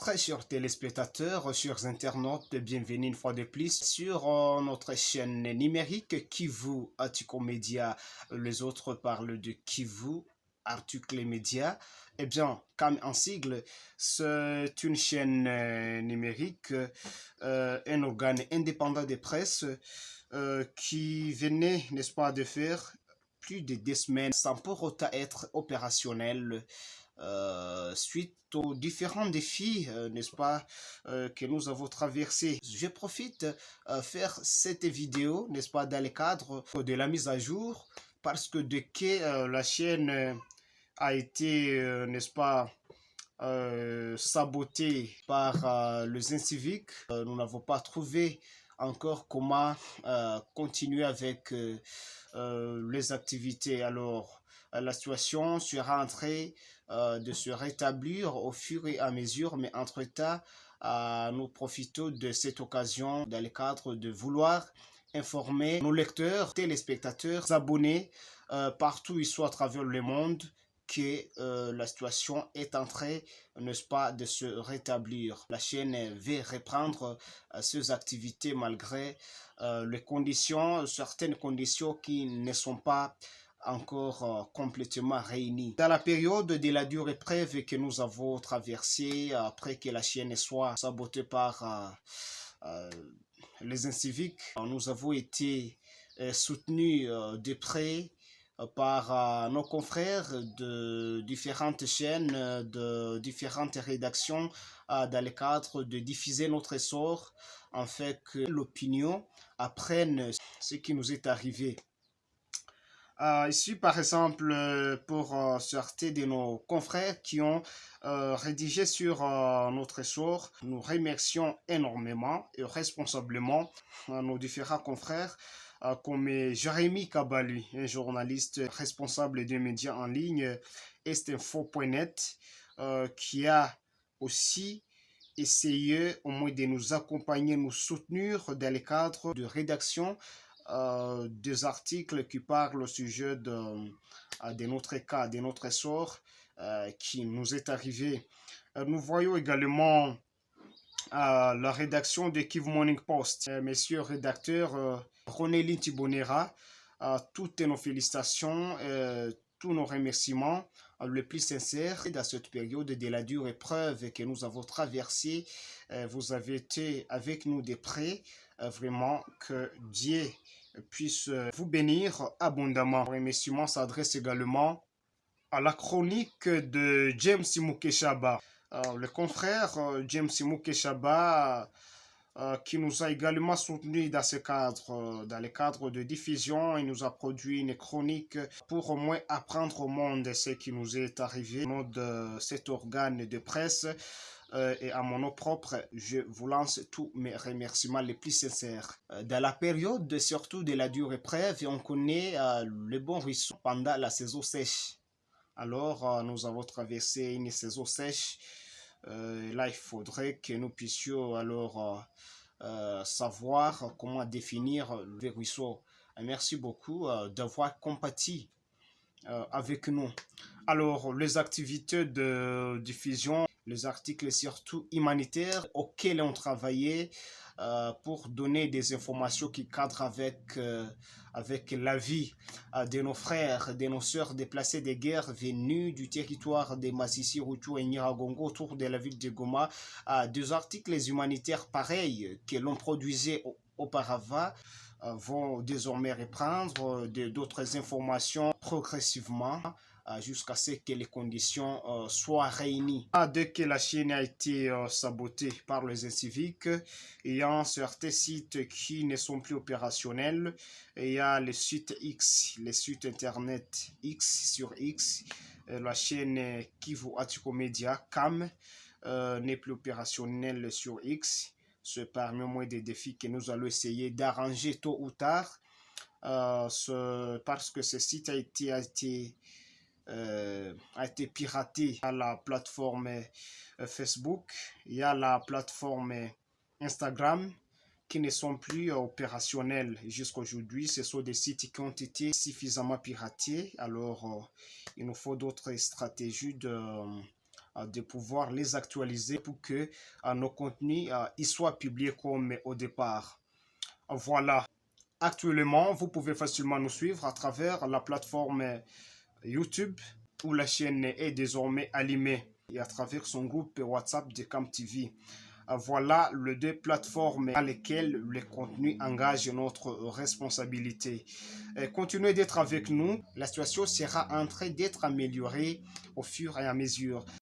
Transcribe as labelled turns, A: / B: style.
A: Très chers téléspectateurs, chers internautes, bienvenue une fois de plus sur notre chaîne numérique Kivu Article Média. Les autres parlent de Kivu Article Média. Eh bien, comme en sigle, c'est une chaîne numérique, un organe indépendant de presse qui venait, n'est-ce pas, de faire plus de 2 semaines sans pour autant être opérationnel. Suite aux différents défis, n'est-ce pas, que nous avons traversés. Je profite faire cette vidéo, n'est-ce pas, dans le cadre de la mise à jour, parce que dès que la chaîne a été, n'est-ce pas, sabotée par les inciviques, nous n'avons pas trouvé encore comment continuer avec les activités. Alors, la situation sera en train de se rétablir au fur et à mesure, mais entre-temps, nous profitons de cette occasion dans le cadre de vouloir informer nos lecteurs, téléspectateurs, abonnés, partout où ils sont à travers le monde, que la situation est en train, n'est-ce pas, de se rétablir. La chaîne va reprendre ses activités malgré les conditions, certaines conditions qui ne sont pas encore complètement réunies. Dans la période de la dure épreuve que nous avons traversée, après que la chaîne soit sabotée par les inciviques, nous avons été soutenus de près par nos confrères de différentes chaînes, de différentes rédactions, dans le cadre de diffuser notre essor, en fait que l'opinion apprenne ce qui nous est arrivé. Ici, par exemple, pour certains de nos confrères qui ont rédigé sur notre essor, nous remercions énormément et responsablement nos différents confrères, comme Jérémy Kabali, un journaliste responsable des médias en ligne, estinfo.net, qui a aussi essayé au moins de nous accompagner, nous soutenir dans le cadre de rédaction des articles qui parlent au sujet de notre cas, de notre essor qui nous est arrivé. Nous voyons également la rédaction de Kivu Morning Post. Messieurs rédacteurs, René Lintibonera, toutes nos félicitations, tous nos remerciements le plus sincère dans cette période de la dure épreuve que nous avons traversée. Vous avez été avec nous de près, vraiment que Dieu puisse vous bénir abondamment. Les remerciements s'adressent également à la chronique de James Mukeshaba. Le confrère James Mukeshaba qui nous a également soutenus dans ce cadre, dans le cadre de diffusion. Il nous a produit une chronique pour au moins apprendre au monde ce qui nous est arrivé au nom de cet organe de presse. Et à mon nom propre, je vous lance tous mes remerciements les plus sincères. Dans la période surtout de la dure épreuve, on connaît le bon ruisseau pendant la saison sèche. Alors, nous avons traversé une saison sèche. Là, il faudrait que nous puissions alors savoir comment définir le ruisseau. Merci beaucoup d'avoir compati avec nous. Alors, les activités de diffusion, les articles surtout humanitaires auxquels on travaillait pour donner des informations qui cadrent avec la vie de nos frères, de nos sœurs déplacés des guerres venus du territoire de Masisi, Rutu et Nyiragongo autour de la ville de Goma. Des articles humanitaires pareils que l'on produisait auparavant vont désormais reprendre d'autres informations progressivement jusqu'à ce que les conditions soient réunies. Dès que la chaîne a été sabotée par les inciviques, il y a certains sites qui ne sont plus opérationnels. Il y a les sites X, les sites internet X sur X. La chaîne Kivu Article Média, CAM, n'est plus opérationnelle sur X. C'est parmi moins des défis que nous allons essayer d'arranger tôt ou tard. Parce que ce site a été piraté à la plateforme Facebook, il y a la plateforme Instagram qui ne sont plus opérationnels jusqu'à aujourd'hui. Ce sont des sites qui ont été suffisamment piratés. Alors, il nous faut d'autres stratégies de pouvoir les actualiser pour que nos contenus y soient publiés comme au départ. Voilà. Actuellement, vous pouvez facilement nous suivre à travers la plateforme YouTube où la chaîne est désormais animée et à travers son groupe WhatsApp de Cam TV. Voilà les deux plateformes à lesquelles les contenus engagent notre responsabilité. Continuez d'être avec nous. La situation sera en train d'être améliorée au fur et à mesure.